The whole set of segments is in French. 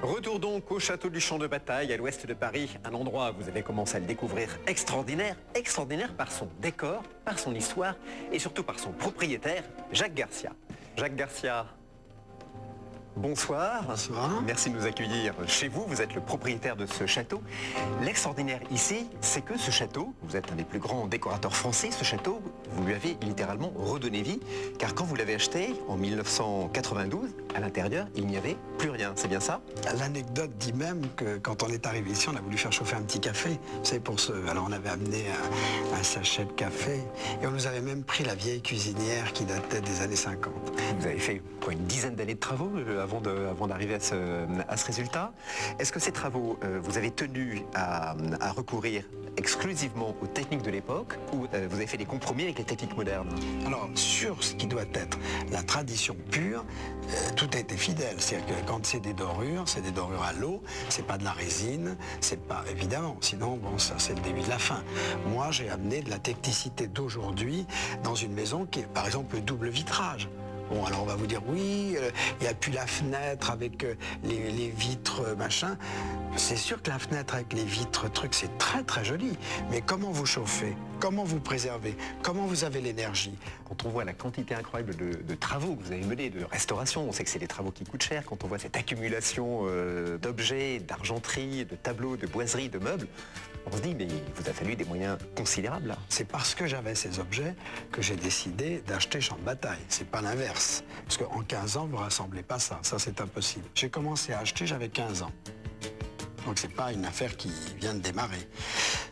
Retour donc au château du Champ de Bataille, à l'ouest de Paris, un endroit, vous avez commencé à le découvrir, extraordinaire, extraordinaire par son décor, par son histoire et surtout par son propriétaire, Jacques Garcia. Jacques Garcia, bonsoir. Bonsoir. Merci de nous accueillir chez vous, vous êtes le propriétaire de ce château. L'extraordinaire ici, c'est que ce château, vous êtes un des plus grands décorateurs français, ce château, vous lui avez littéralement redonné vie, car quand vous l'avez acheté en 1992, à l'intérieur, il n'y avait plus rien, c'est bien ça? L'anecdote dit même que quand on est arrivé ici, on a voulu faire chauffer un petit café. Vous savez, alors on avait amené un sachet de café et on nous avait même pris la vieille cuisinière qui datait des années 50. Vous avez fait quoi, une dizaine d'années de travaux avant d'arriver à ce résultat. Est-ce que ces travaux, vous avez tenu à recourir exclusivement aux techniques de l'époque ou vous avez fait des compromis avec les techniques modernes? Alors, sur ce qui doit être la tradition pure, tout a été fidèle. C'est-à-dire que quand c'est des dorures à l'eau, c'est pas de la résine, c'est pas, évidemment, sinon, bon, ça c'est le début de la fin. Moi, j'ai amené de la technicité d'aujourd'hui dans une maison qui est, par exemple, le double vitrage. Bon, alors on va vous dire, oui, il n'y a plus la fenêtre avec les vitres, machin. C'est sûr que la fenêtre avec les vitres, c'est très très joli. Mais comment vous chauffez? Comment vous préservez? Comment vous avez l'énergie? Quand on voit la quantité incroyable de travaux que vous avez menés, de restauration, on sait que c'est des travaux qui coûtent cher. Quand on voit cette accumulation d'objets, d'argenterie, de tableaux, de boiseries, de meubles, on se dit, mais il vous a fallu des moyens considérables là. C'est parce que j'avais ces objets que j'ai décidé d'acheter Champ de Bataille. C'est pas l'inverse. Parce qu'en 15 ans, vous ne rassemblez pas ça. Ça, c'est impossible. J'ai commencé à acheter, j'avais 15 ans. Donc c'est pas une affaire qui vient de démarrer.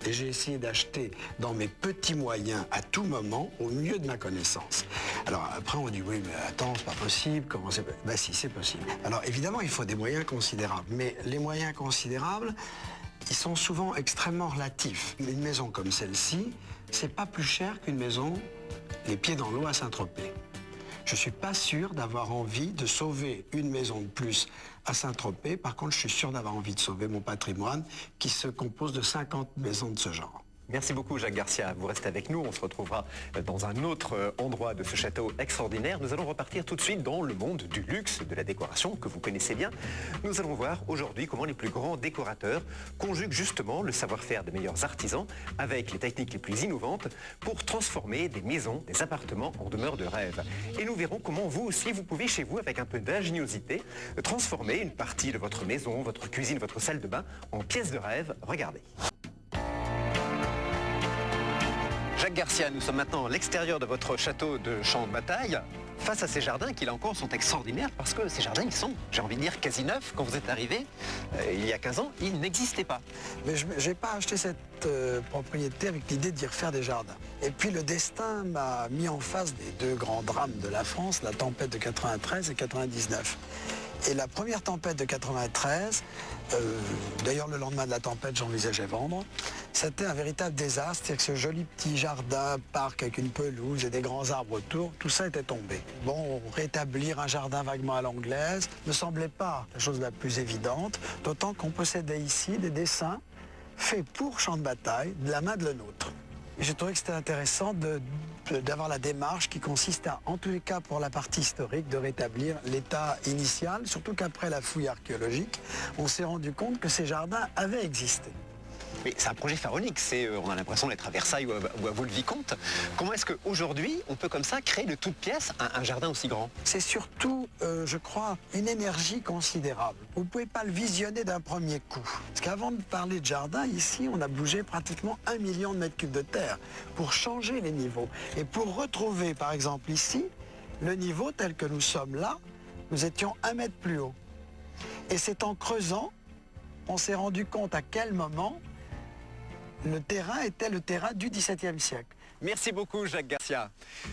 Et j'ai essayé d'acheter dans mes petits moyens à tout moment, au mieux de ma connaissance. Alors après on dit oui mais attends, c'est pas possible, comment c'est... Ben si, c'est possible. Alors évidemment il faut des moyens considérables, mais les moyens considérables, ils sont souvent extrêmement relatifs. Une maison comme celle-ci, c'est pas plus cher qu'une maison les pieds dans l'eau à Saint-Tropez. Je ne suis pas sûr d'avoir envie de sauver une maison de plus à Saint-Tropez. Par contre, je suis sûr d'avoir envie de sauver mon patrimoine qui se compose de 50 maisons de ce genre. Merci beaucoup Jacques Garcia, vous restez avec nous, on se retrouvera dans un autre endroit de ce château extraordinaire. Nous allons repartir tout de suite dans le monde du luxe, de la décoration que vous connaissez bien. Nous allons voir aujourd'hui comment les plus grands décorateurs conjuguent justement le savoir-faire des meilleurs artisans avec les techniques les plus innovantes pour transformer des maisons, des appartements en demeures de rêve. Et nous verrons comment vous aussi, vous pouvez chez vous, avec un peu d'ingéniosité, transformer une partie de votre maison, votre cuisine, votre salle de bain en pièce de rêve. Regardez. Jacques Garcia, nous sommes maintenant à l'extérieur de votre château de Champ de Bataille, face à ces jardins qui là encore sont extraordinaires parce que ces jardins ils sont, j'ai envie de dire, quasi neufs. Quand vous êtes arrivé, il y a 15 ans, ils n'existaient pas. Mais je n'ai pas acheté cette propriété avec l'idée d'y refaire des jardins. Et puis le destin m'a mis en face des deux grands drames de la France, la tempête de 93 et 99. Et la première tempête de 93, d'ailleurs le lendemain de la tempête j'envisageais vendre, c'était un véritable désastre, c'est-à-dire que ce joli petit jardin, parc avec une pelouse et des grands arbres autour, tout ça était tombé. Bon, rétablir un jardin vaguement à l'anglaise ne semblait pas la chose la plus évidente, d'autant qu'on possédait ici des dessins faits pour Champ de Bataille, de la main de Lenôtre. J'ai trouvé que c'était intéressant d'avoir la démarche qui consiste à, en tous les cas pour la partie historique, de rétablir l'état initial, surtout qu'après la fouille archéologique, on s'est rendu compte que ces jardins avaient existé. Mais c'est un projet pharaonique, on a l'impression d'être à Versailles ou à Vaux-le-Vicomte. Comment est-ce qu'aujourd'hui, on peut comme ça créer de toutes pièces un jardin aussi grand? C'est surtout, je crois, une énergie considérable. Vous ne pouvez pas le visionner d'un premier coup. Parce qu'avant de parler de jardin, ici, on a bougé pratiquement 1 million de mètres cubes de terre pour changer les niveaux. Et pour retrouver, par exemple, ici, le niveau tel que nous sommes là, nous étions 1 mètre plus haut. Et c'est en creusant, on s'est rendu compte à quel moment le terrain était le terrain du XVIIe siècle. Merci beaucoup Jacques Garcia.